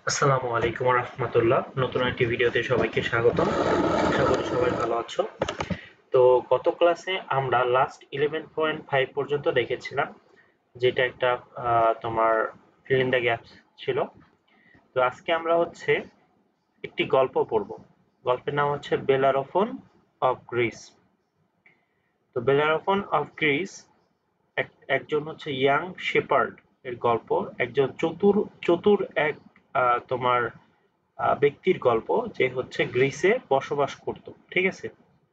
আসসালামু আলাইকুম রহমতুল্লাহ। নতুন একটি ভিডিওতে সবাইকে স্বাগতম। আশা করি সবাই ভালো আছো। তো গত ক্লাসে আমরা লাস্ট 11.5 পর্যন্ত দেখেছিলাম, যেটা একটা তোমার ফিল ইন দ্য গ্যাপস ছিল। তো আজকে আমরা একটি গল্প পড়ব। গল্পের নাম হচ্ছে বেলারোফন অফ গ্রিস। তো বেলারোফন অফ গ্রিস একজন ইয়াং শেপার্ড এর গল্প। একজন চতুর চতুর এক তোমার ব্যক্তির গল্প, যে গ্রিসে বসবাস করত। ঠিক আছে,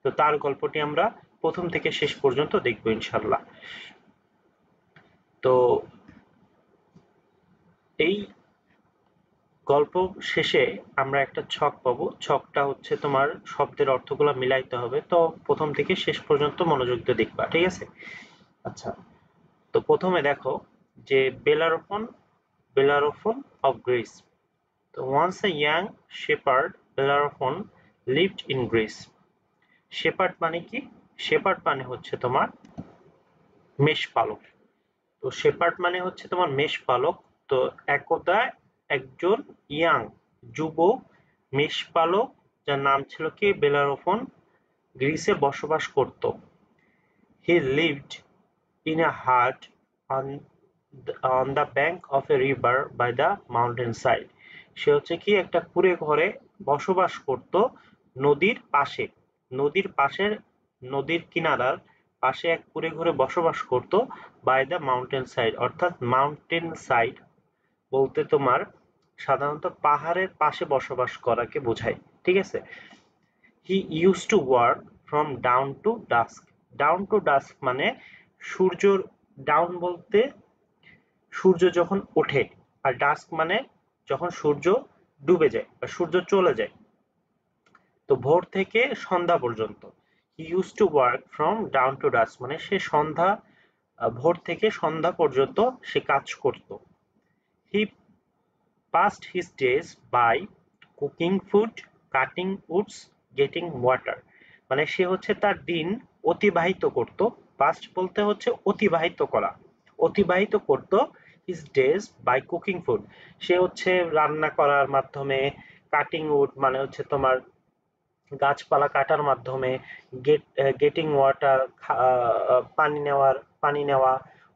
তো তার গল্পটি আমরা প্রথম থেকে শেষ পর্যন্ত দেখবো ইনশাল্লাহ। তো এই গল্প শেষে আমরা একটা ছক পাবো। ছকটা তোমার শব্দের অর্থগুলো মিলাইতে হবে। তো প্রথম থেকে শেষ পর্যন্ত মনোযোগ দিয়ে দেখবা, ঠিক আছে? আচ্ছা, তো প্রথমে দেখো যে বেলারোফন অফ গ্রিস। তো once a young shepherd Bellerophon lived in Greece. Shepherd মানে কি? শেপার্ড মানে তোমার মেষপালক। তো শেপার্ড মানে তোমার মেষপালক। তো একদা একজন ইয়াং যুবক মেষপালক, যার নাম ছিল কি বেলারোফন, গ্রিসে বসবাস করত। হি লিভড ইন আ হাট on the bank of a river by the mountain side. সে কি একটা কুঁড়ে ঘরে বসবাস করত নদীর পাশে। নদীর পাশের নদীর কিনারার পাশে এক কুঁড়ে ঘরে বসবাস করত বাই দ্য মাউন্টেন সাইড। অর্থাৎ মাউন্টেন সাইড বলতে তোমার সাধারণত পাহাড়ের পাশে বসবাস করাকে বোঝায়। ঠিক আছে। He use to work from down to dusk. Down to dusk মানে সূর্য, ডাউন বলতে সূর্য যখন ওঠে, আর ডাস্ক মানে যখন সূর্য ডুবে যায় বা সূর্য চলে যায়। তো ভোর থেকে সন্ধ্যা পর্যন্ত। He use to work from down to dusk মানে সে ভোর থেকে সন্ধ্যা পর্যন্ত সে কাজ করত। হি passed his days by cooking food, cutting woods, getting water. মানে সে তার দিন অতিবাহিত করত। পাস্ট বলতে অতিবাহিত করা। অতিবাহিত করত his days by cooking food। সে রান্না করার মাধ্যমে, কাটিং উড মানে তোমার গাছপালা কাটার মাধ্যমে, গেটিং ওয়াটার পানি নেওয়া,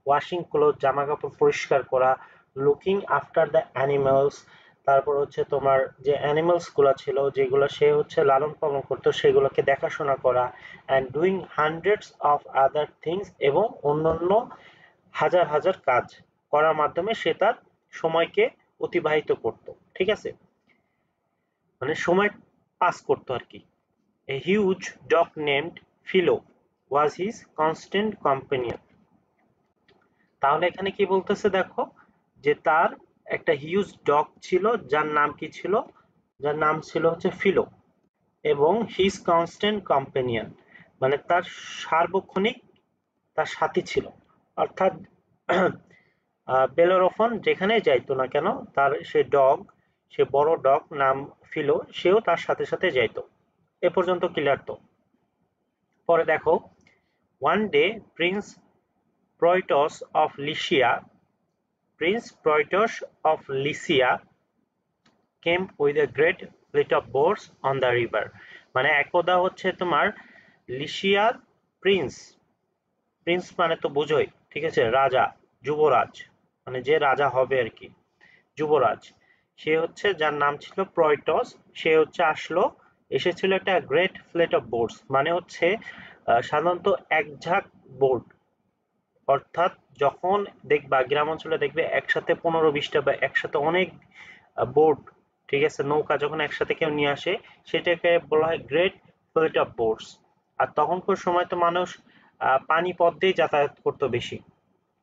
ওয়াশিং ক্লোথ জামা কাপড় পরিষ্কার করা, লুকিং আফটার দ্য অ্যানিমালস, তারপর তোমার যে অ্যানিমালস গুলা ছিল যেগুলো সে লালন পালন করতো সেগুলোকে দেখাশোনা করা, and doing hundreds of other things, এবং অন্যান্য হাজার হাজার কাজ করার মাধ্যমে সে তার সময়কে অতিবাহিত করত। ঠিক আছে, মানে সময় পাস করতো আর কি। A huge dog named Philo was his constant companion. তাহলে এখানে কি বলতেছে দেখো, যে তার একটা হিউজ ডগ ছিল, যার নাম কি ছিল? যার নাম ছিল ফিলো, এবং হিজ কনস্ট্যান্ট কম্পেনিয়ন মানে তার সার্বক্ষণিক তার সাথী ছিল। অর্থাৎ বেলোরোফন যেখানে যাইতো না কেন, তার সে বড় ডগ নাম ফিলো, সেও তার সাথে সাথে যাইতো। এ পর্যন্ত ক্লিয়ার তো? পরে দেখো, one day Proitos of Lycia came with a great fleet of boats on the river. মানে একদা তোমার লিশিয়ার প্রিন্স, প্রিন্স মানে তো বোঝোই, ঠিক আছে, রাজা, যুবরাজ, মানে যে রাজা হবে আর কি, যুবরাজ। সে যার নাম ছিল প্রয়টস, সে এসেছিল একটা গ্রেট ফ্লিট অফ বোটস, মানে সাধারণত এক ঝাঁক বোট। অর্থাৎ যখন দেখবা গ্রাম অঞ্চলে দেখবে একসাথে 15-20টা বা একসাথে অনেক বোট, ঠিক আছে, নৌকা যখন একসাথে কেউ নিয়ে আসে সেটাকে বলা হয় গ্রেট ফ্লিট অফ বোটস। আর তখনকার সময় তো মানুষ পানি পথ দিয়ে যাতায়াত করতো বেশি,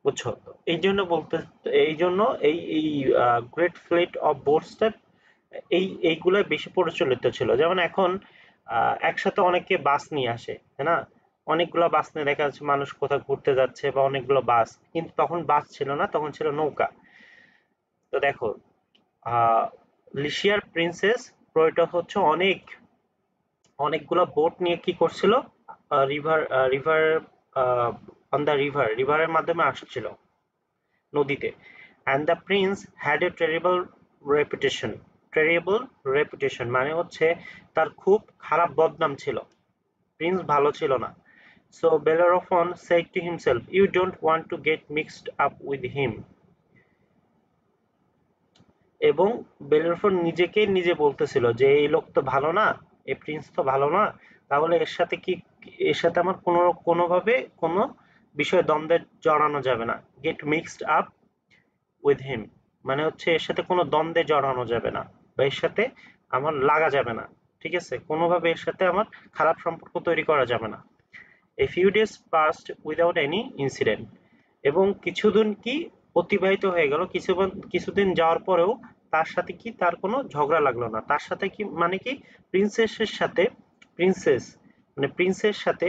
বুঝছো? এই জন্য এই গ্রেট ফ্লিট অফ বোটসটা এইগুলা বেশি প্রচলিত ছিল। যেমন এখন একসাথে অনেকে বাস নিয়ে আসে, তাই না? অনেকগুলো বাস নিয়ে দেখা যাচ্ছে মানুষ কোথাও ঘুরতে যাচ্ছে, বা অনেকগুলো বাস, কিন্তু তখন বাস ছিল না, তখন ছিল নৌকা। তো দেখো, আহ লিশিয়ার প্রিন্সেস প্রয়টস অনেকগুলো বোট নিয়ে কি করছিল, রিভার রিভার অন দ্য রিভারের মাধ্যমে আসছিল নদীতে। And the Prince had a terrible reputation. Terrible reputation মানে হচ্ছে তার খুব খারাপ বদনাম ছিল, প্রিন্স ভালো ছিল না। So Bellerophon said to himself, you don't want to get mixed up with him. এবং বেলেরোফন নিজেকে নিজে বলতেছিল যে এই লোক তো ভালো না, এই প্রিন্স তো ভালো না, তাহলে এর সাথে আমার কোনোভাবে কোনো বিষয়ে দ্বন্দ্বে জড়ানো যাবে না। Get mixed up with him মানে হচ্ছে এর সাথে কোনো দ্বন্দ্বে জড়ানো যাবে না, বা এর সাথে আমার লাগা যাবে না, ঠিক আছে, কোনোভাবে এর সাথে আমার খারাপ সম্পর্ক তৈরি করা যাবে না। A few days passed without any incident. এবং কিছুদিন কি অতিবাহিত হয়ে গেল, কিছুদিন যাওয়ার পরেও তার সাথে কি তার কোনো ঝগড়া লাগলো না। তার সাথে কি মানে কি প্রিন্সেসের সাথে প্রিন্সেস মানে প্রিন্সের সাথে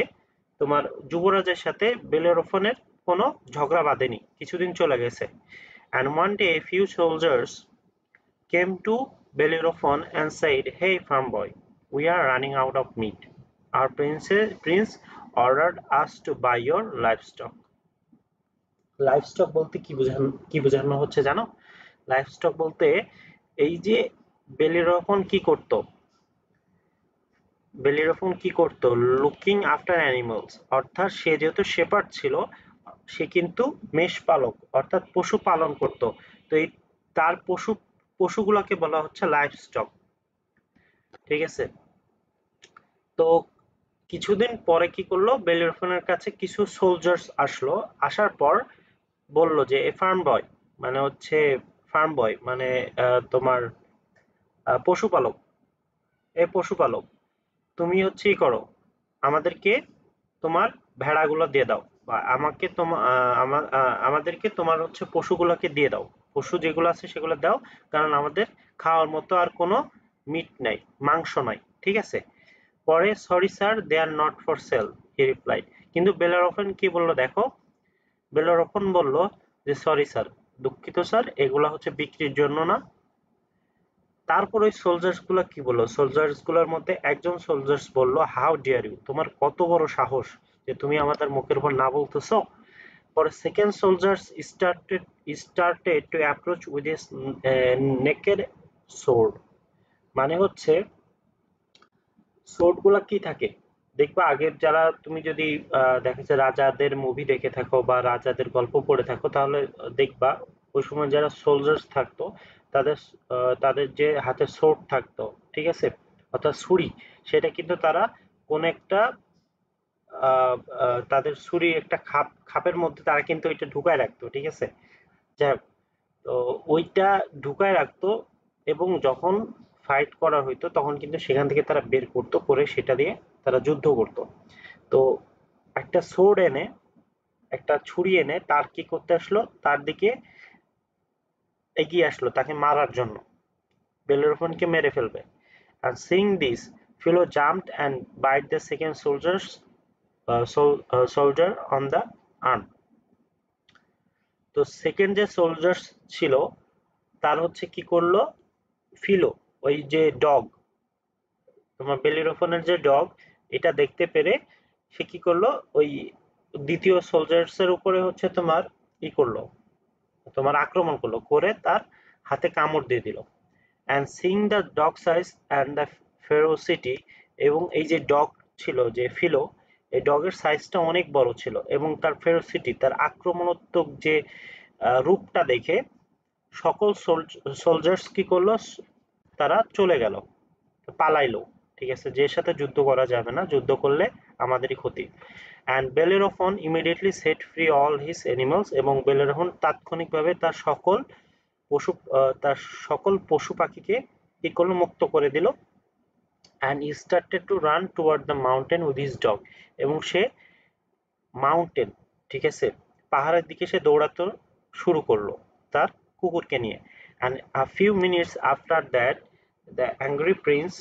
তোমার যুবরাজের সাথে বেলেরোফনের কোনো ঝগড়া বাঁধেনি, কিছুদিন চলে গেছে। And one day a few soldiers came to Bellerophon and said, hey farm boy, we are running out of meat. Our prince ordered us to buy your livestock. Livestock বলতে কি বোঝানো হচ্ছে জানো? লাইভস্টক বলতে এই যে বেলিরোফন কি করত, লুকিং আফটার অ্যানিমালস, অর্থাৎ সে যেহেতু শেপার্ড ছিল, সে কিন্তু মেষ পালক অর্থাৎ পশু পালন করত। তো এই তার পশুগুলোকে বলা হচ্ছে লাইভস্টক, ঠিক আছে। তো কিছুদিন পরে কি করলো, বেলিরোফনের কাছে কিছু সোলজার্স আসলো, আসার পর বলল যে এ ফার্ম বয় মানে তোমার পশুপালক, পশুপালক তুমি হচ্ছে ই করো, আমাদেরকে তোমার ভেড়াগুলো দিয়ে দাও, বা আমাদেরকে তোমার হচ্ছে পশুগুলোকে দিয়ে দাও, পশু যেগুলো আছে সেগুলো দাও, কারণ আমাদের খাওয়ার মতো আর কোনো মিট নাই, মাংস নাই, ঠিক আছে। পরে sorry sir, they are not for sale, he replied. কিন্তু বেলারোফন কি বললো দেখো, বেলারোফন বলল যে সরি স্যার, দুঃখিত স্যার, এগুলা হচ্ছে বিক্রির জন্য না। তারপর ওই সোলজার্স গুলা কি বললো, সোলজার্স গুলার মধ্যে একজন সোলজার্স বলল, হাউ ডিয়ার ইউ, তোমার কত বড় সাহস যে তুমি আমাদের মুখের উপর না বলতেছো। পরে second soldiers started to approach with his naked sword, মানে হচ্ছে সোর্ড গুলা কি থাকে দেখবা, আগের যারা তুমি যদি দেখেছো রাজাদের মুভি দেখে থাকো বা রাজাদের গল্প পড়ে থাকো, তাহলে দেখবা ওই সময় যারা সোলজার্স থাকতো তাদের তাদের যে হাতে সোর্ড থাকতো, ঠিক আছে, অর্থাৎ ছুরি, সেটা কিন্তু তারা কোন একটা তাদের ছুরি একটা খাপের মধ্যে তারা কিন্তু ওইটা ঢুকায় রাখতো, ঠিক আছে। যাই হোক, তো ওইটা ঢুকায় রাখতো, এবং যখন ফাইট করা হইতো তখন কিন্তু সেখান থেকে তারা বের করতো, করে সেটা দিয়ে তারা যুদ্ধ করতো। তো একটা সোর্ড এনে, একটা ছুরি এনে তার কি করতে আসলো, তার দিকে এগিয়ে আসলো তাকে মারার জন্য, বেলেরোফনকে মেরে ফেলবে। আর seeing this, fellow jumped and byte the second soldier on the arm. তো সেকেন্ড যে সোলজার্স ছিল তার হচ্ছে কি করলো, ফিলো, ওই যে ডগ, তোমার বেলিরোফনের যে ডগ, এটা দেখতে পেরে সে কি করলো, ওই দ্বিতীয় সোলজার্স এর উপরে হচ্ছে তোমার করলো, তোমার আক্রমণ করলো, করে তার হাতে কামড় দিয়ে দিল। and seeing the dog size and the ferocity, এবং এই যে ডগ ছিল যে ফিলো, এই ডগের সাইজটা অনেক বড় ছিল, এবং তার ফেরোসিটি, তার আক্রমণাত্মক যে রূপটা দেখে সকল সোলজার্স কি করলো, তারা চলে গেল, পালাইলো, ঠিক আছে, যে সাথে যুদ্ধ করা যাবে না, যুদ্ধ করলে আমাদেরই ক্ষতি। and Bellerophon immediately set free all his animals, এবং বেলেরোফন তাৎক্ষণিকভাবে তার সকল পশু পাখিকে কি করলো, মুক্ত করে দিল। and he started to run toward the mountain with his dog, এবং সে মাউন্টেন, ঠিক আছে, পাহাড়ের দিকে সে দৌড়াতে শুরু করলো তার কুকুরকে নিয়ে। and a few minutes after that the angry prince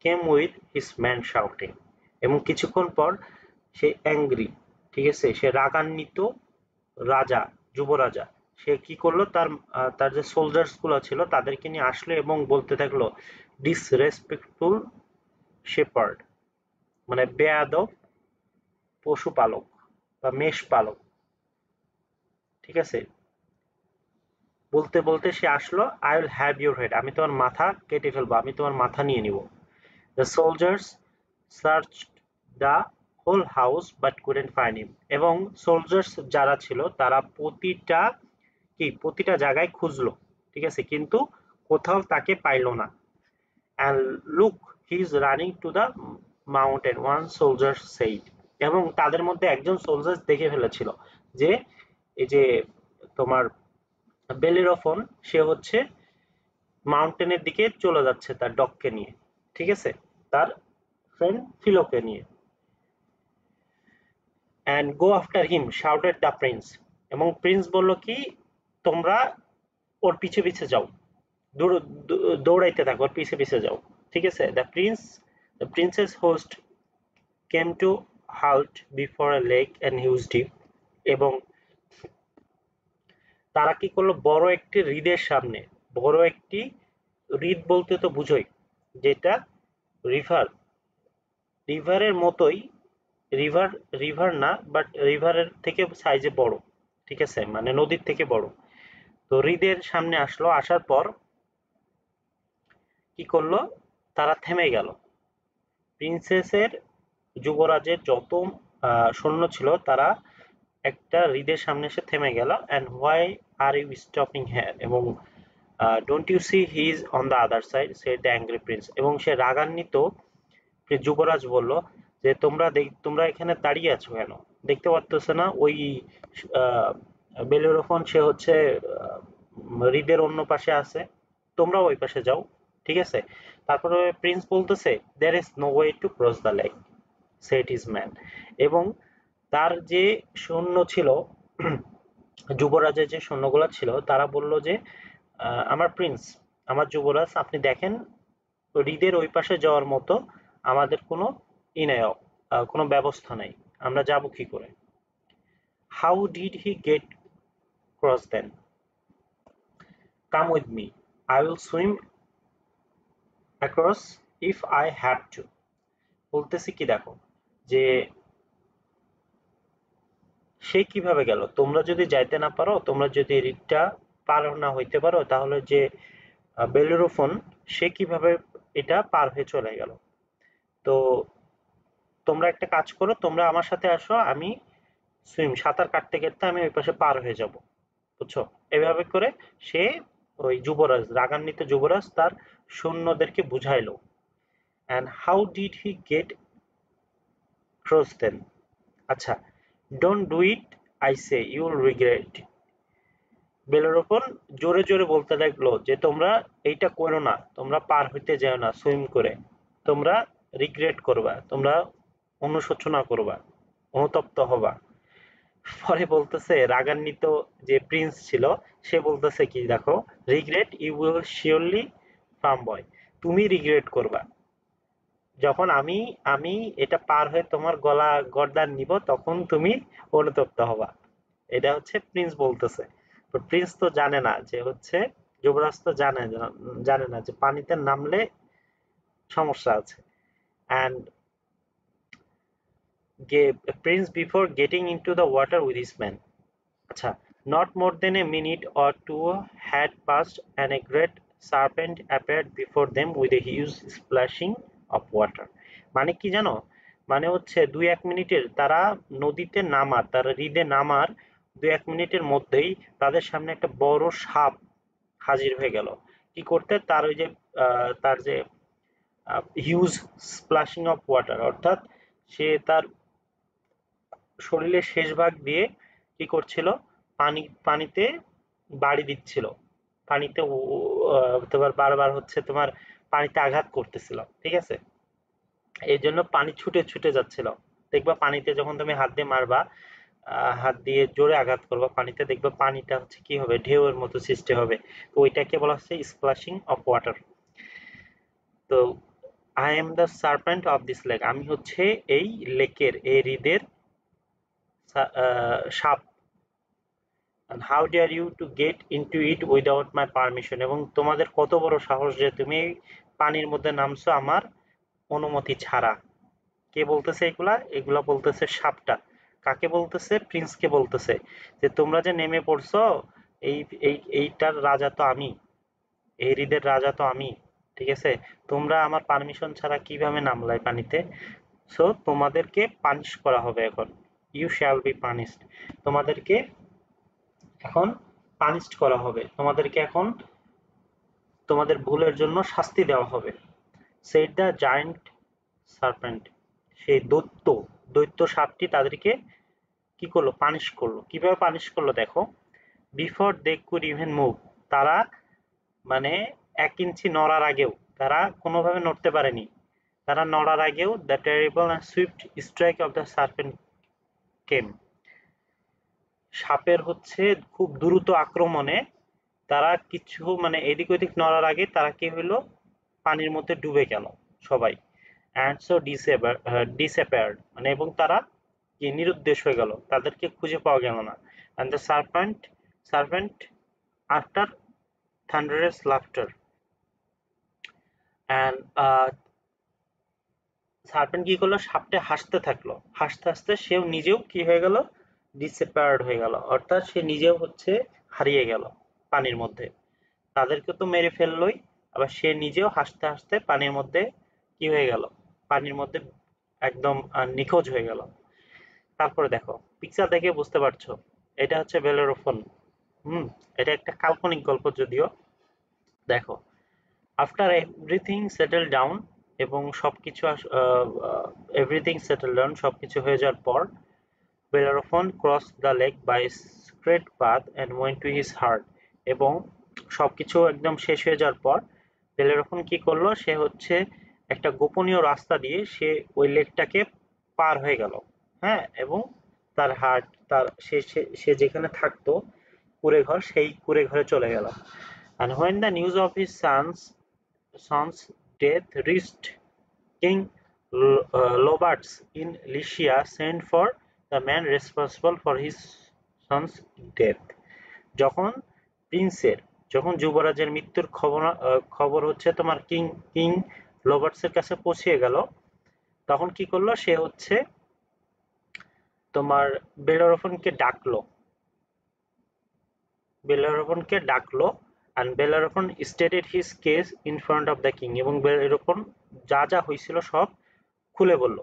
came with his men shouting, এবং কিছুক্ষণ পর সে অ্যাংরি, ঠিক আছে, সে রাগান্বিত রাজা, যুবরাজা, সে কি করলো, তার যে সোলজার্স গুলো ছিল তাদেরকে নিয়ে আসলো এবং বলতে থাকলো, ডিসরেসপেক্টফুল শেপার্ড, মানে বেয়াদব পশুপালক বা মেষপালক, ঠিক আছে। বলতে বলতে সে আসলো, I will have your head, আমি তোমার মাথা কেটে ফেলবো, আমি তোমার মাথা নিয়ে নিব। The soldiers searched the whole house but couldn't find him, এবং সোলজার্স যারা ছিল তারা প্রতিটা জায়গায় খুঁজলো, ঠিক আছে, কিন্তু কোথাও তাকে পাইলো না। And look, he is running to the mountain, one soldier said, এবং তাদের মধ্যে একজন সোলজার দেখে ফেলেছিল যে এই যে তোমার বেলিরোফন, সে হচ্ছে মাউন্টেনের দিকে চলে যাচ্ছে তার ডগকে নিয়ে, ঠিক আছে, তার ফ্রেন্ড ফিলোকে নিয়ে। And go after him shouted the Prince, এবং প্রিন্স বলল কি, তোমরা ওর পিছে পিছে যাও, দৌড়াইতে থাকো, ওর পিছে পিছে যাও, ঠিক আছে। The princess host came to halt before a lake and huge deep, এবং তারা কি করলো, বড় একটি হ্রদের সামনে, বড় একটি হ্রদ বলতে তো বুঝোই যেটা রিভার, রিভারের মতোই, রিভার রিভার না, বাট রিভারের থেকে সাইজে বড়, ঠিক আছে, মানে নদীর থেকে বড়। তো হ্রদের সামনে আসলো, আসার পর কি করলো, তারা থেমে গেল। প্রিন্সেসের, যুবরাজের যত সৈন্য ছিল তারা একটা হ্রদের সামনে এসে থেমে গেল। And why are you stopping here, এবং don't you see he is on the other side, said the angry prince, এবং সে রাগান্বিত যুবরাজ বলল যে তোমরা এখানে দাঁড়িয়ে আছো কেন, দেখতে পাচ্ছ না ওই বেলেরোফন সে হচ্ছে হ্রদের অন্য পাশে আছে, তোমরা ওই পাশে যাও, ঠিক আছে। তারপরে প্রিন্স বলতেছে, there is no way to cross the lake, said his man, এবং তার যে সৈন্য ছিল, যুবরাজের যে সৈন্যগুলো ছিল, তারা বলল যে আমার প্রিন্স, আমার যুবরাজ, আপনি দেখেন হ্রদের ওই পাশে যাওয়ার মতো আমাদের কোনো নাই, কোনো ব্যবস্থা নাই, আমরা যাব কি করে? How did he get cross then? Come with me, I will swim across if I have to. বলতেছি কি, দেখো যে সে কিভাবে গেল, তোমরা যদি যাইতে না পারো, তোমরা যদি হ্রদটা পার না হইতে পারো, তাহলে যে বেলুরোফোন, সে কিভাবে এটা পার হয়ে চলে গেল? তো তোমরা একটা কাজ করো, তোমরা আমার সাথে আসো, আমি সাঁতার কাটতে কাটতে আমি ওই পাশে পার হয়ে যাব, বুঝছো? এভাবে করে সে, ওই যুবরাজ, রাগান্বিত যুবরাজ তার সৈন্যদেরকে বুঝাইলো। And how did he get cross then? আচ্ছা, don't do it, I say, you will regret. Bellerophon জোরে জোরে বলতে লাগলো যে তোমরা এইটা করো না, তোমরা পার হইতে যাও না সুইম করে, তোমরা রিগ্রেট করবা, তোমরা অনুশোচনা করবা, অনুতপ্ত হবা। পরে বলতেছে, রাগান্বিত যে প্রিন্স ছিল, সে বলতেছে কি, দেখো, regret you will surely, firm boy, তুমি রিগ্রেট করবা যখন আমি আমি এটা পার হয়ে তোমার গর্দান নিব, তখন তুমি অনুতপ্ত হবা। এটা হচ্ছে প্রিন্স বলতেছে। তো প্রিন্স তো জানে না যে হচ্ছে, যুবরাজ তো জানে না যে পানিতে নামলে সমস্যা আছে। And Prince before getting into the water with his man, আচ্ছা, not more than a minute or two had passed and a great serpent appeared before them with a huge splashing of water. মানে কি জানো, মানে হচ্ছে 2-1 মিনিটের তারা নদীতে নামার, তারা হ্রদে নামার 2-1 মিনিটের মধ্যেই তাদের সামনে একটা বড় সাপ হাজির হয়ে গেল। কি করতে, তার ওই যে তার যে হিউজ স্প্লাশিং অফ ওয়াটার, অর্থাৎ সে তার শরীরের শেষ ভাগ দিয়ে কি করছিল, পানিতে বাড়ি দিচ্ছিল, পানিতে তোমার বারবার হচ্ছে তোমার পানিতে আঘাত করতেছিল, ঠিক আছে। এই জন্য পানি ছুটে ছুটে যাচ্ছিল। দেখবা পানিতে যখন তুমি হাত দিয়ে মারবা, হাত দিয়ে জোরে আঘাত করবা পানিতে, দেখবা পানিটা হচ্ছে কি হবে, ঢেউয়ের মতো সৃষ্টি হবে। তো ওইটাকে বলা হচ্ছে স্প্লাশিং অফ ওয়াটার। তো I am the serpent of this lake, আমি হচ্ছে এই লেকের, এই হ্রদের সাপ। and how dare you to get into it without my permission, এবং তোমাদের কত বড় সাহস যে তুমি পানির মধ্যে নামছো আমার অনুমতি ছাড়া। কে বলতেছে এগুলা? এগুলা বলতেছে সাপটা। কাকে বলতেছে? প্রিন্সকে বলতেছে যে তোমরা যে নেমে পড়ছো এই এইটার রাজা তো আমি, এই হ্রদের রাজা তো আমি, ঠিক আছে? তোমরা আমার পারমিশন ছাড়া কিভাবে নামলাই পানিতে? সো তোমাদেরকে পানিশ করা হবে এখন। You shall be punished. তোমাদেরকে এখন পানিশড করা হবে, তোমাদেরকে এখন তোমাদের ভুলের জন্য শাস্তি দেওয়া হবে। Said the giant serpent. সেই দৈত্য সাপটি তাদেরকে কি করলো? পানিশ করলো। কিভাবে পানিশ করলো দেখো। Before they could even move. তারা মানে 1 ইঞ্চি নড়ার আগেও, তারা কোনোভাবে নড়তে পারেনি। তারা নড়ার আগেও the terrible and swift strike of the serpent came. সাপের হচ্ছে খুব দ্রুত আক্রমণে তারা কিছু মানে এদিক ওদিক নড়ার আগে তারা কি হইলো? পানির মধ্যে ডুবে গেল সবাই। অ্যান্ড সো ডিসঅ্যাপিয়ার্ড, মানে এবং তারা কি নিরুদ্দেশ হয়ে গেল, তাদেরকে খুঁজে পাওয়া গেল না। And the serpent after thunderous laughter, and serpent কি করলো? সাপটা হাসতে থাকলো, হাসতে হাসতে সেও নিজেও কি হয়ে গেল? ডিসঅ্যাপিয়ার্ড হয়ে গেল, অর্থাৎ সে নিজেও হচ্ছে হারিয়ে গেল পানির মধ্যে। তাদেরকে তো মেরে ফেললোই, আবার সে নিজেও হাসতে হাসতে পানির মধ্যে কি হয়ে গেল? পানির মধ্যে একদম নিখোঁজ হয়ে গেল। তারপরে দেখো, পিকচার দেখে বুঝতে পারছো এটা হচ্ছে বেলেরোফোন। হুম, এটা একটা কাল্পনিক গল্প যদিও। দেখো, আফটার এভরিথিং সেটেল ডাউন, এবং সবকিছু এভরিথিং সেটেল ডাউন, সবকিছু হয়ে যাওয়ার পর, Bellerophon cross the lake by straight path and went to his heart. এবং সবকিছু একদম শেষ হয়ে যাওয়ার পর বেলেরোফোন কি করলো? সে হচ্ছে একটা গোপনীয় রাস্তা দিয়ে সে ওই লেকটাকে পার হয়ে গেল। হ্যাঁ, এবং তার হার্ট, তার সে সে সে যেখানে থাকতো কুঁড়ে ঘর, সেই কুঁড়ে ঘরে চলে গেল। And when the news of his son's death reached King Lobarts in Lycia, sent for the man responsible for his son's death. যখন প্রিন্সের, যখন যুবরাজের মৃত্যুর খবর হচ্ছে তোমার কিং রবার্টসের কাছে পৌঁছে গেল, তখন কি করলো? সে হচ্ছে তোমার বেলারোফনকে ডাকলো and বেলারোফন stated his case in front of the king, এবং বেলারোফন যা যা হয়েছিল সব খুলে বলল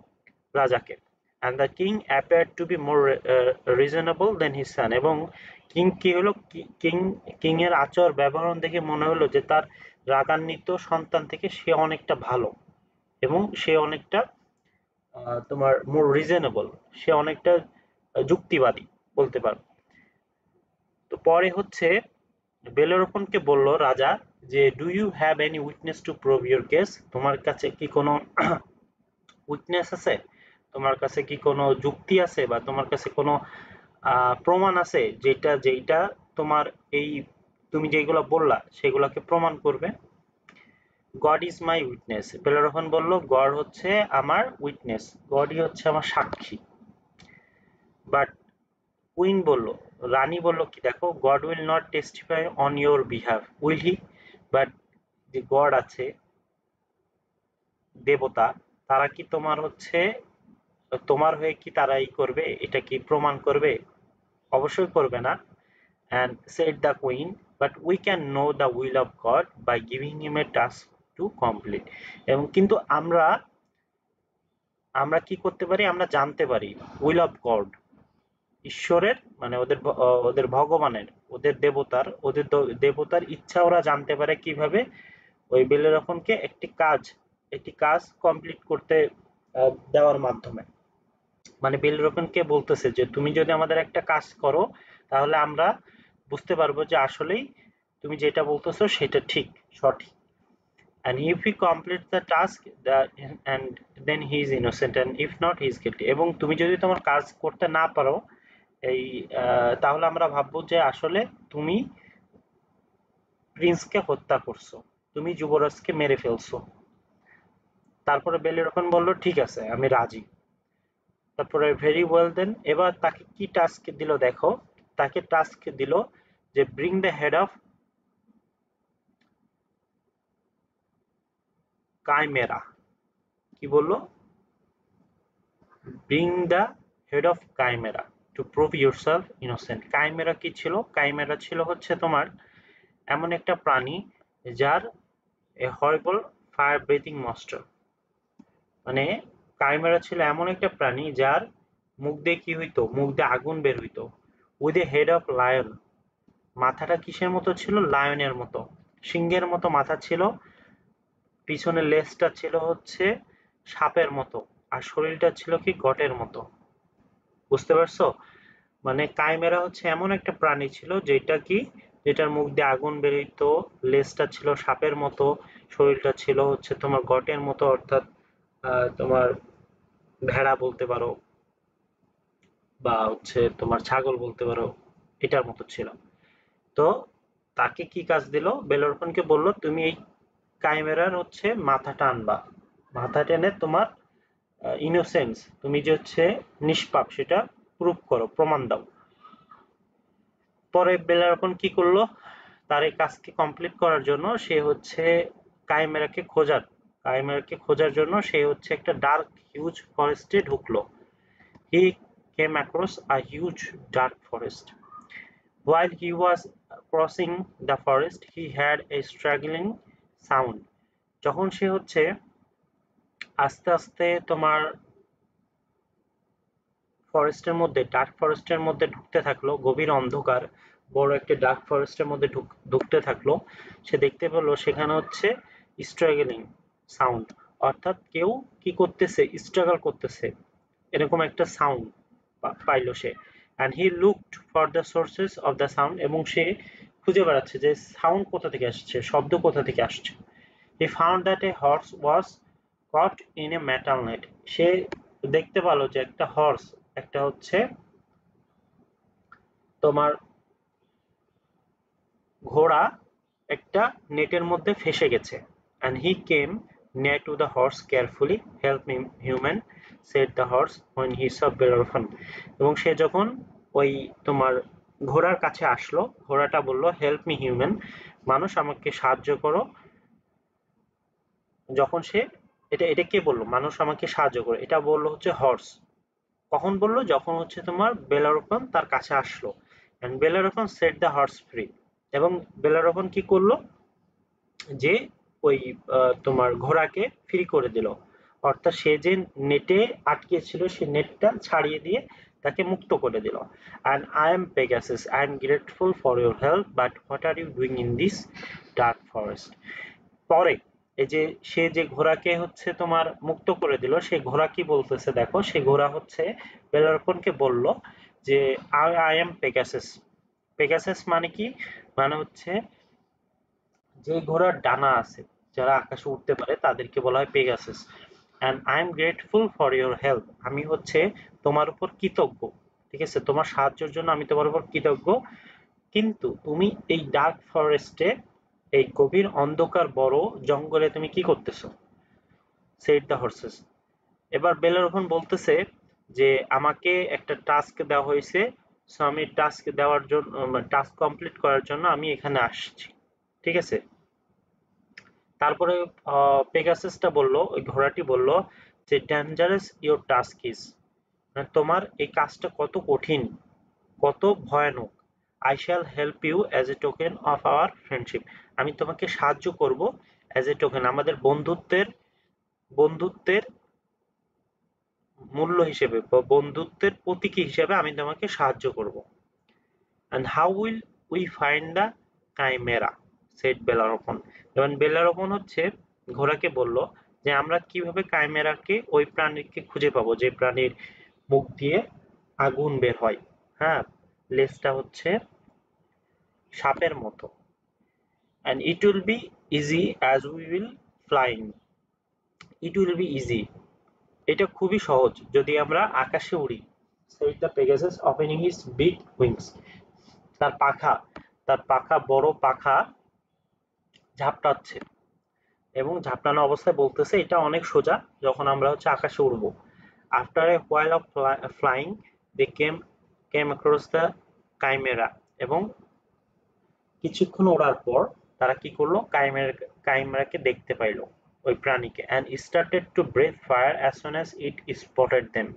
রাজাকে। and the king appeared to be more reasonable than his son, এবং কিং কি হলো? কিং এর আচার ব্যবহার দেখে মনে হলো যে তার রাগান্বিত সন্তান থেকে সে অনেকটা ভালো, এবং সে অনেকটা তোমার মোর রিজনেবল, সে অনেকটা যুক্তিবাদী বলতে পারো। তো পরে হচ্ছে বেলেরোফনকে বলল রাজা যে, do you have any witness to prove your case? তোমার কাছে কি কোনো উইটনেস আছে? তোমার কাছে কি কোনো যুক্তি আছে, বা তোমার কাছে কোনো প্রমাণ আছে যেটা যেটা তোমার এই তুমি যেগুলো বললা সেগুলোকে প্রমাণ করবে? God is my witness. Bellerophon বলল, গড হচ্ছে আমার উইটনেস, গডই হচ্ছে আমার সাক্ষী। বাট কুইন বলল, রানী বলল কি দেখো, god will not testify on your behalf will he? But যে গড আছে, দেবতা, তারা কি তোমার হচ্ছে তোমার হয়ে কি তারা করবে? এটা কি প্রমাণ করবে? অবশ্যই করবে না। And said the queen, but we can know the will of God by giving him a task to complete. এবং কিন্তু আমরা আমরা কি করতে পারি? আমরা জানতে পারি উইল অফ গড, ঈশ্বরের মানে ওদের ভগবানের, ওদের দেবতার ইচ্ছা ওরা জানতে পারে কিভাবে? ওই বেলেরোফনকে একটি কাজ কমপ্লিট করতে দেওয়ার মাধ্যমে। মানে বেলেরোফনকে বলতেছে যে তুমি যদি আমাদের একটা কাজ করো, তাহলে আমরা বুঝতে পারবো যে আসলেই তুমি যেটা বলতেছো সেটা ঠিক, সঠিক। and if he completes the task, and then he is innocent, and if not he is guilty. এবং তুমি যদি তোমার কাজ করতে না পারো এই তাহলে আমরা ভাববো যে আসলে তুমি প্রিন্সকে হত্যা করছো, তুমি যুবরাজকে মেরে ফেলছো। তারপরে বেলেরোফন বলল, ঠিক আছে, আমি রাজি। তারপরে ভেরি ওয়েল দেন, এবার তাকে কি টাস্ক দিল দেখো। তাকে টাস্ক দিল যে bring the head of Chimera. কি বললো? Bring the head of Chimera, to prove yourself innocent. Chimera কি ছিল? কাইমেরা ছিল হচ্ছে তোমার এমন একটা প্রাণী যার a horrible fire breathing monster, মানে কাইমেরা ছিল এমন একটা প্রাণী যার মুখ দিয়ে কি হইতো, মুখ দিয়ে আগুন বের হইতো, with a head of lion, মাথাটা কিসের মতো ছিল? লায়নের মতো, সিংহের মতো মাথা ছিল, পিছনের লেজটা ছিল হচ্ছে সাপের মতো, আর শরীরটা ছিল কি গটের মতো। বুঝতে পারছো? মানে কাইমেরা হচ্ছে এমন একটা প্রাণী ছিল যেটার মুখ দিয়ে আগুন বেরোইতো, লেজটা ছিল সাপের মতো, শরীরটা ছিল হচ্ছে তোমার গটের মতো, অর্থাৎ তোমার ভেড়া বলতে পারো বা হচ্ছে তোমার ছাগল বলতে পারো, এটার মতো ছিল। তো তাকে কি কাজ দিল? বেলরফনকে বলল তুমি এই কাইমেরার হচ্ছে মাথাটা আনবা, মাথা টেনে তোমার ইনোসেন্স, তুমি যে হচ্ছে নিষ্পাপ সেটা প্রুভ করো, প্রমাণ দাও। পরে বেলারফন কি করলো? তার এই কাজকে কমপ্লিট করার জন্য সে হচ্ছে কাইমেরাকে খোঁজার জন্য সে হচ্ছে একটা ডার্ক হিউজ ফরেস্টে ঢুকলো। He came across a huge dark forest. While he was crossing the forest, he had a struggling sound. যখন সে হচ্ছে আস্তে আস্তে তোমার ডার্ক ফরেস্টের মধ্যে ঢুকতে থাকলো, গভীর অন্ধকার বড় একটা ডার্ক ফরেস্টের মধ্যে ঢুকতে থাকলো, সে দেখতে পেলো সেখানে হচ্ছে স্ট্রাগলিং সাউন্ড, অর্থাৎ কেউ কি করতেছে? স্ট্রাগল করতেছে, এরকম একটা সাউন্ড পাইলো সে। and he looked for the sources of the sound, এবং সে খুঁজে বেড়াচ্ছে যে সাউন্ড কোথা থেকে আসছে, শব্দ কোথা থেকে আসছে। he found that a horse was caught in a metal net. সে দেখতে পেল যে একটা হচ্ছে তোমার ঘোড়া একটা নেটের মধ্যে ফেঁসে গেছে। and he came near to the horse carefully. help me human, said the horse when he saw Bellerophon. এবং সে যখন ওই তোমার ঘোড়ার কাছে আসলো, ঘোড়াটা বলল হেল্প মি হিউম্যান, মানুষ আমাকে সাহায্য করো। যখন সে এটা কে বললো মানুষ আমাকে সাহায্য করো? এটা বললো হচ্ছে হর্স। কখন বললো? যখন হচ্ছে তোমার বেলারোফন তার কাছে আসলো। and Bellerophon set the horse free, এবং বেলারোফন কি করলো? যে ওই তোমার ঘোড়াকে ফ্রি করে দিল, অর্থাৎ সে যে নেটে আটকে ছিল সে নেটটা ছাড়িয়ে দিয়ে তাকে মুক্ত করে দিল। and I am Pegasus, I am grateful for your help, but what are you doing in this dark forest? পরে এই যে সে যে ঘোড়াকে হচ্ছে তোমার মুক্ত করে দিল, সেই ঘোড়া কি বলতেছে দেখো, সেই ঘোড়া হচ্ছে বেলারোফনকে বলল যে আই এম পেগাসাস। পেগাসাস মানে কি? মানে হচ্ছে যে ঘোড়ার ডানা আছে, যারা আকাশে উঠতে পারে তাদেরকে বলা হয় Pegasus. and I am grateful for your help, আমি হচ্ছে তোমার উপর কৃতজ্ঞ, ঠিক আছে, তোমার সাহায্যের জন্য আমি তোমার উপর কৃতজ্ঞ, কিন্তু তুমি এই ডার্ক ফরেস্টে, এই গভীর অন্ধকার বড় জঙ্গলে তুমি কি করতেছো? Said the horse's. এবার বেলারোফন বলতেছে যে আমাকে একটা টাস্ক দেওয়া হয়েছে, সো আমি টাস্ক কমপ্লিট করার জন্য আমি এখানে আসছি, ঠিক আছে। তারপরে পেগাসাসটা বললো, ওই ঘোড়াটি বলল যে ডেঞ্জারাস ইওর টাস্ক ইজ, তোমার এই কাজটা কত কঠিন, কত ভয়ানক। I shall help you as a token of our friendship, আমি তোমাকে সাহায্য করব অ্যাজ এ টোকেন, আমাদের বন্ধুত্বের মূল্য হিসেবে বা বন্ধুত্বের প্রতীকী হিসেবে আমি তোমাকে সাহায্য করব। and how will we find the chimera, said বেলারোফন। এবং বেলারোফন হচ্ছে ঘোড়াকে বলল যে আমরা কিভাবে কাইমেরাকে, ওই প্রাণীকে খুঁজে পাবো যে প্রাণীর মুখ দিয়ে আগুন বের হয়, হ্যাঁ, লেজটা হচ্ছে সাপের মতো। and it will be easy as we will flying, it will be easy, এটা খুবই সহজ যদি আমরা আকাশে উড়ি। said the Pegasus opening his big wings, তার পাখা বড় পাখা ঝাপটাচ্ছে এবং ঝাপটানো অবস্থায় বলতেছে এটা অনেক সোজা যখন আমরা হচ্ছে আকাশে উড়বো। after a while of flying they came across the chimera, এবং কিছুক্ষণ ওড়ার পর তারা কি করলো? কাইমেরাকে দেখতে পাইলো, ওই প্রাণীকে। and started to breathe fire as soon as it spotted them,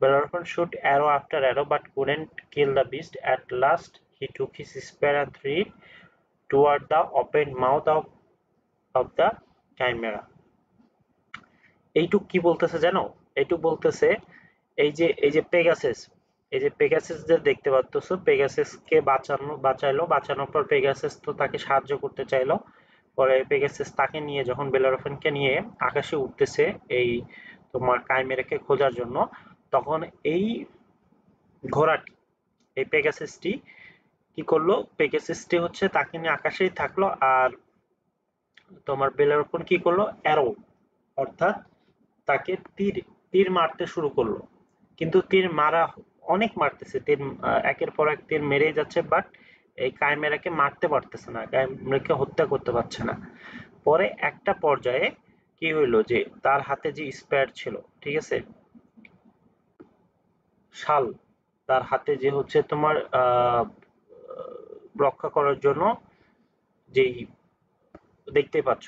Bellerophon shot arrow after arrow but couldn't kill the beast. At last he took his spear and threw it toward the open mouth of the chimera. এইটুক কি বলতেছে জানো? এইটুক বলতেছে এই যে Pegasus যে দেখতে পাচ্ছ, পেগাসাসকে বাঁচানোর পর পেগাসাস তো তাকে সাহায্য করতে চাইলো। পরে পেগাসাস তাকে নিয়ে যখন বেলারোফনকে নিয়ে আকাশে উঠতেছে এই তোমার কাইমেরাকে খোঁজার জন্য, তখন এই ঘোড়াটি, এই পেগাসাসটি কি করলো? পেগাসাসটি হচ্ছে তাকে নিয়ে আকাশেই থাকলো, আর তোমার বেলারোফন কি করলো? অ্যারো অর্থাৎ তাকে তীর মারতে শুরু করলো। কিন্তু তীর মারা অনেক মারতেছে, তীর একের পর এক তীর মেরেই যাচ্ছে, বাট এই কাইমেরাকে মারতে পারতেছে না, কাইমেরাকে হত্যা করতে পারছে না। পরে একটা পর্যায়ে কি হইলো যে তার হাতে যে স্পেয়ার ছিল, ঠিক আছে, শাল, তার হাতে যে হচ্ছে তোমার রক্ষা করার জন্য যেই দেখতে পাচ্ছ,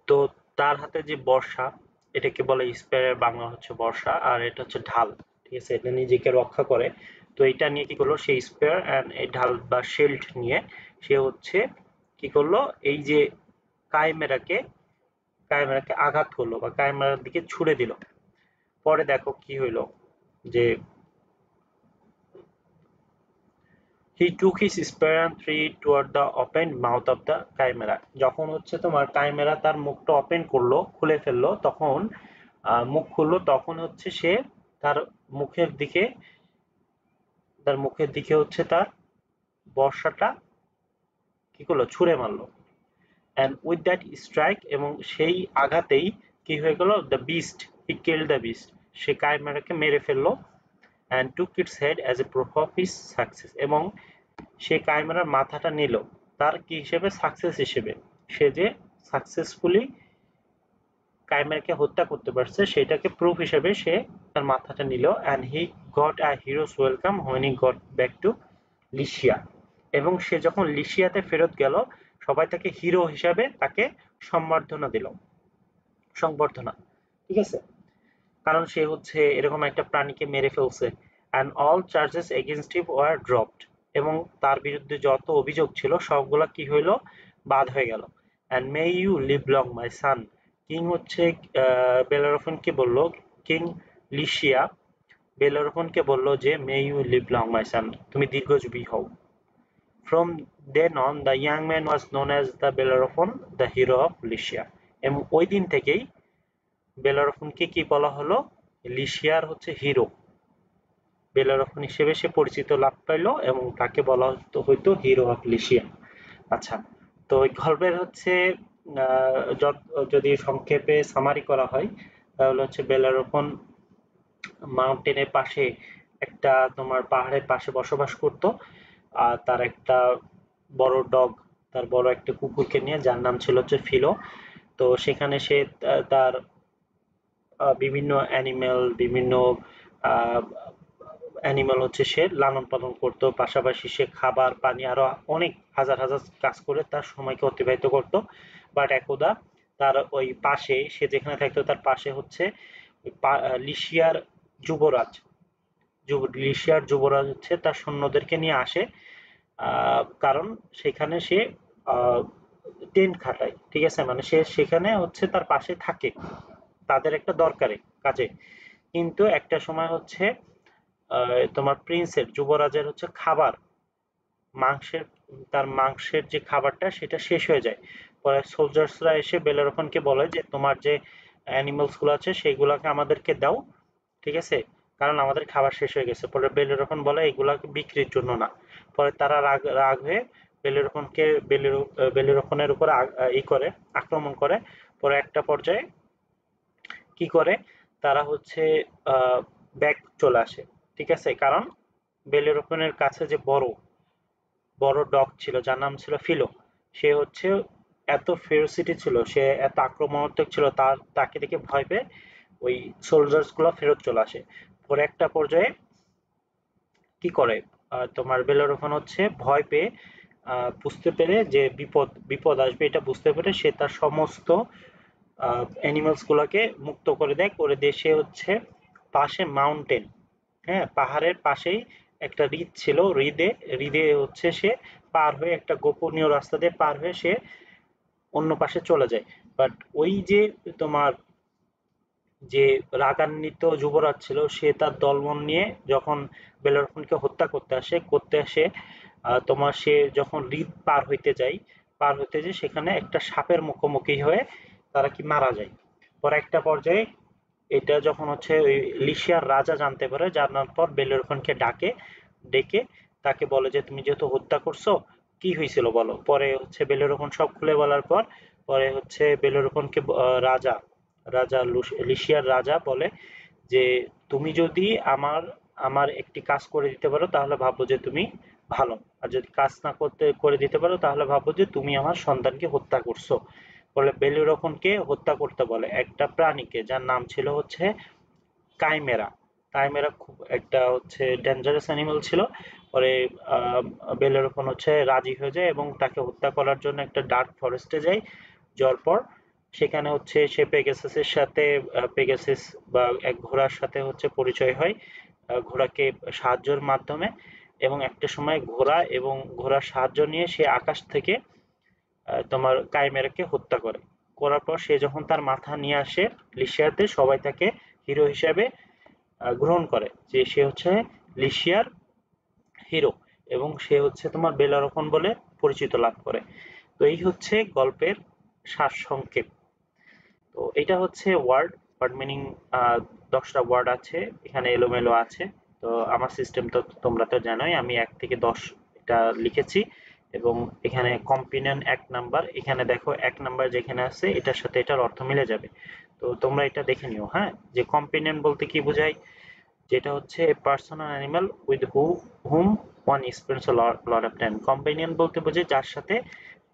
তো তার হাতে যে বর্ষা, এটাকে বলে স্পেয়ারের বাংলা হচ্ছে বর্ষা, আর এটা হচ্ছে ঢাল, ঠিক আছে, এটা নিজেকে রক্ষা করে। তো এটা নিয়ে কি করলো সেই স্পেয়ার এন্ড এই ঢাল বা শিল্ড নিয়ে সে হচ্ছে কি করলো, এই যে কাইমেরাকে আঘাত করলো বা কাইমেরার দিকে ছুড়ে দিল। পরে দেখো কি হইলো যে he took his spear and threw it toward the open mouth of the chimera. যখন হচ্ছে তোমার কাইমেরা তার মুখটা ওপেন করলো, খুলে ফেললো, তখন মুখ খুললো, তখন হচ্ছে সে তার মুখের দিকে হচ্ছে তার বর্ষাটা কি করলো? ছুঁড়ে মারলো। and with that strike, এবং সেই আঘাতেই কি হয়ে গেল? the beast, he killed the beast, সে কাইমেরাকে মেরে ফেললো and took its head as a proof of his success, এবং সে কাইমেরার মাথাটা নিল তার কি হিসেবে? সাকসেস হিসেবে। সে যে সাকসেসফুলি কাইমেরাকে হত্যা করতে পারছে সেটাকে প্রুফ হিসেবে সে তার মাথাটা নিল। and he got a hero's welcome when he got back to লিশিয়া, এবং সে যখন লিশিয়াতে ফেরত গেল সবাই তাকে হিরো হিসাবে তাকে সম্বর্ধনা দিল, সংবর্ধনা, ঠিক আছে, কারণ সে হচ্ছে এরকম একটা প্রাণীকে মেরে ফেলছে। and all charges against him were dropped, এবং তার বিরুদ্ধে যত অভিযোগ ছিল সবগুলা কি হইলো? বাদ হয়ে গেল। and may you live long my son, king হচ্ছে বেলারোফনকে বলল, কিং লিশিয়া বেলারোফনকে বলল যে মে ইউ লিভ লং মাই সান, তুমি দীর্ঘজীবী হও। from then on the young man was known as the Bellerophon, the hero of Lycia, এবং ওই দিন থেকেই বেলারোফনকে কি বলা হলো? লিশিয়ার হচ্ছে হিরো, বেলারোফন হিসেবে সে পরিচিত লাভ পাইলো, এবং তাকে বলা হইতো হিরো অফ লিশিয়া। আচ্ছা, তো ওই গল্পের হচ্ছে যদি সংক্ষেপে সামারি করা হয় তাহলে হচ্ছে বেলারোফন মাউন্টেনের পাশে একটা তোমার পাহাড়ের পাশে বসবাস করত, আর তার একটা বড় ডগ, তার বড় একটা কুকুরকে নিয়ে, যার নাম ছিল হচ্ছে ফিলো। তো সেখানে সে তার বিভিন্ন অ্যানিমেল হচ্ছে সে লালন পালন করতো, পাশাপাশি সে খাবার পানি আরো অনেক হাজার হাজার কাজ করে তার সময়কে অতিবাহিত করত। বাট একদা তার ওই পাশে, সে যেখানে থাকতো তার পাশে হচ্ছে লিশিয়ার যুবরাজ হচ্ছে তার সৈন্যদেরকে নিয়ে আসে, কারণ সেখানে সে টেন্ট খাটায়, ঠিক আছে, মানে সে সেখানে হচ্ছে তার পাশে থাকে তাদের একটা দরকারে কাজে। কিন্তু একটা সময় হচ্ছে তোমার প্রিন্সের, যুবরাজের হচ্ছে খাবার, মাংসের তার মাংসের যে খাবারটা সেটা শেষ হয়ে যায়। পরে সোলজার্সরা এসে বেলারোফনকে বলে যে তোমার যে অ্যানিমালস গুলো আছে সেইগুলাকে আমাদেরকে দাও, ঠিক আছে, কারণ আমাদের খাবার শেষ হয়ে গেছে। পরে বেলেরোফন বলে এগুলাকে বিক্রির জন্য না। পরে তারা রাগ হয়ে বেলেরোফনকে বেলেরোফনের উপর করে আক্রমণ করে। পরে একটা পর্যায়ে কি করে, তারা হচ্ছে ব্যাক চলে আসে, ঠিক আছে, কারণ বেলেরোফনের কাছে যে বড় ডগ ছিল যার নাম ছিল ফিলো, সে হচ্ছে এত ফেরোসিটি ছিল, সে এত আক্রমণাত্মক ছিল, তাকে দেখে ভয় পেয়ে ওই সোলজার্স গুলো ফেরত চলে আসে। পরে একটা পর্যায়ে কি করে, তোমার বেলারোফন হচ্ছে ভয় পেয়ে বুঝতে পেরে যে বিপদ আসবে, এটা বুঝতে পেরে সে তার সমস্ত অ্যানিমালস গুলাকে মুক্ত করে দেয়, সে হচ্ছে পাশে মাউন্টেন, হ্যাঁ, পাহাড়ের পাশেই একটা হ্রদ ছিল, হ্রদে হচ্ছে সে পার হয়ে একটা গোপনীয় রাস্তা দিয়ে পার হয়ে সে অন্য পাশে চলে যায়। বাট ওই যে তোমার যে রাগান্বিত যুবরাজ ছিল সে তার দলবল নিয়ে যখন বেলারোফনকে হত্যা করতে আসে তোমার সে যখন হ্রদ পার হইতে যায় সেখানে একটা সাপের মুখোমুখি হয়ে তারা কি মারা যায়। পরে একটা পর্যায়ে এটা যখন হচ্ছে ওই লিশিয়ার রাজা জানতে পারে, জানার পর বেলেরোফনকে ডেকে তাকে বলে যে তুমি যেহেতু হত্যা করছো কি হয়েছিল বলো। পরে হচ্ছে বেলেরোফন সব খুলে বলার পর পরে হচ্ছে বেলেরোফনকে রাজা রাজা লিশিয়ার রাজা বলে যে তুমি যদি আমার আমার একটি কাজ করে দিতে পারো তাহলে ভাববো যে তুমি ভালো, আর যদি কাজ না করে দিতে পারো তাহলে ভাববো যে তুমি আমার সন্তানকে হত্যা করছো। বলে বেলিরোফনকে হত্যা করতে বলে একটা প্রাণীকে যার নাম ছিল হচ্ছে কাইমেরা। কাইমেরা খুব একটা হচ্ছে ডেঞ্জারাস অ্যানিমাল ছিল। পরে বেলেরোফন হচ্ছে রাজি হয়ে যায় এবং তাকে হত্যা করার জন্য একটা ডার্ক ফরেস্টে যায়। যাওয়ার পর সেখানে হচ্ছে সে পেগাসাসের সাথে পেগাসাস বা এক ঘোড়ার সাথে হচ্ছে পরিচয় হয় ঘোড়াকে সাহায্যের মাধ্যমে। এবং একটা সময় ঘোড়ার সাহায্য নিয়ে সে আকাশ থেকে তোমার কাইমেরাকে হত্যা করার পর সে যখন তার মাথা নিয়ে আসে লিশিয়াতে, সবাই তাকে হিরো হিসেবে গ্রহণ করে যে সে হচ্ছে লিশিয়ার হিরো, এবং সে হচ্ছে তোমার বেলারোফন বলে পরিচিত লাভ করে। তো এই হচ্ছে গল্পের সারসংক্ষেপ। তো এটা হচ্ছে ওয়ার্ড মিনিং। 10টা ওয়ার্ড আছে এখানে, এলোমেলো আছে। তো আমার সিস্টেম তো তোমরা তো জানোই, আমি 1 থেকে 10 এটা লিখেছি। এবং এখানে কম্পিনিয়ন 1 নাম্বার, এখানে দেখো 1 নাম্বার যেখানে আছে এটার সাথে এটার অর্থ মিলে যাবে। তো তোমরা এটা দেখে নিও, হ্যাঁ, যে কম্পিনিয়ন বলতে কি বোঝায়, যেটা হচ্ছে a person or animal with whom one spends a lot of time. Companion বলতে বোঝায় যার সাথে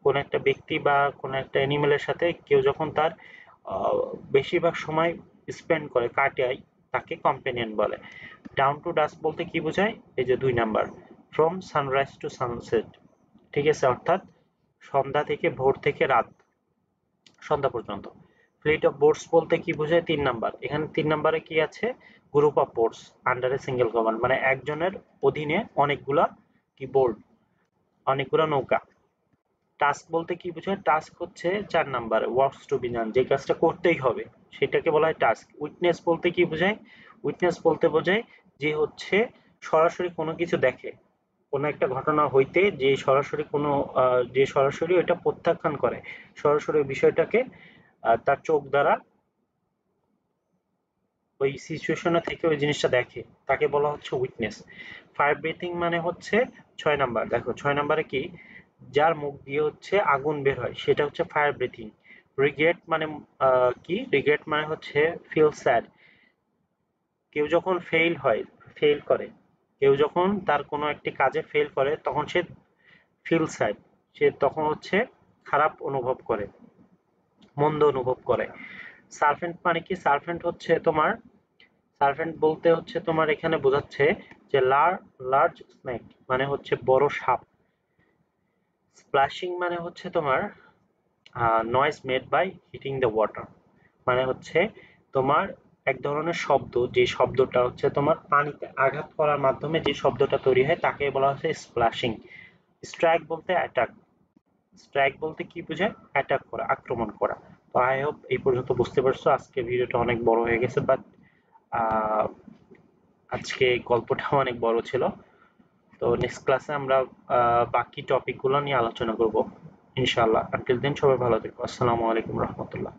কোন একটা ব্যক্তি বা কোন একটা অ্যানিমেলের সাথে কেউ যখন তার বেশিরভাগ সময় স্পেন্ড করে কাটায় তাকে কম্পেনিয়ন বলে। ডাউন টু ডাস্ক বলতে কি বোঝায়, এই যে 2 number, from sunrise to sunset, ঠিক আছে, অর্থাৎ সন্ধ্যা থেকে ভোর থেকে রাত সন্ধ্যা পর্যন্ত। ফ্লিট অফ বোটস বলতে কি বোঝায়, 3 নাম্বার, এখানে 3 নাম্বারে কি আছে, group of boats under a single command, মানে একজনের অধীনে অনেকগুলা কি বোর্ড, অনেকগুলা নৌকা। টাস্ক বলতে কি বোঝায়, টাস্ক হচ্ছে 4 নাম্বারে, ওয়ার্কস টু বি ডান, যে কাজটা করতেই হবে সেটাকে বলা হয় টাস্ক। উইটনেস বলতে কি বোঝায়, উইটনেস বলতে বোঝায় যে হচ্ছে সরাসরি কোনো কিছু দেখে, কোনো একটা ঘটনা হইতে যে সরাসরি ওইটা প্রত্যাখ্যান করে, সরাসরি বিষয়টাকে তার চোখ দ্বারা ওই সিচুয়েশনে থেকে ওই জিনিসটা দেখে, তাকে বলা হচ্ছে উইটনেস। ফায়ার ব্রিথিং মানে হচ্ছে 6 নাম্বার, দেখো 6 নাম্বারে কি, যার মুখ দিয়ে হচ্ছে আগুন বের হয় সেটা হচ্ছে ফায়ার ব্রিথিং। রিগ্রেট মানে কি, রিগ্রেট মানে হচ্ছে ফিল স্যাড, কেউ যখন ফেল করে, কেউ যখন তার কোনো একটি কাজে ফেল করে তখন সে ফিল স্যাড, সে তখন হচ্ছে খারাপ অনুভব করে, মন্দ অনুভব করে। সার্ভেন্ট মানে কি, সার্ভেন্ট বলতে হচ্ছে তোমার এখানে বোঝাচ্ছে যে লার্জ স্নেক মানে হচ্ছে বড় সাপ। স্প্ল্যাশিং মানে হচ্ছে তোমার noise made by hitting the water, মানে হচ্ছে তোমার এক ধরনের শব্দ, যে শব্দটা হচ্ছে তোমার পানিতে আঘাত করার মাধ্যমে যে শব্দটা তৈরি হয় তাকে বলা হচ্ছে স্প্ল্যাশিং। স্ট্রাইক বলতে অ্যাটাক, স্ট্রাইক বলতে কি বোঝায়, অ্যাটাক করা, আক্রমণ করা। তো আই হোপ এই পর্যন্ত বুঝতে পারছো। আজকে ভিডিওটা অনেক বড় হয়ে গেছে, বাট আজকে গল্পটা অনেক বড় ছিল। তো নেক্সট ক্লাসে আমরা বাকি টপিকগুলো নিয়ে আলোচনা করব ইনশাআল্লাহ। আনটিল দেন সবাই ভালো থেকো। আসসালামু আলাইকুম রহমতুল্লাহ।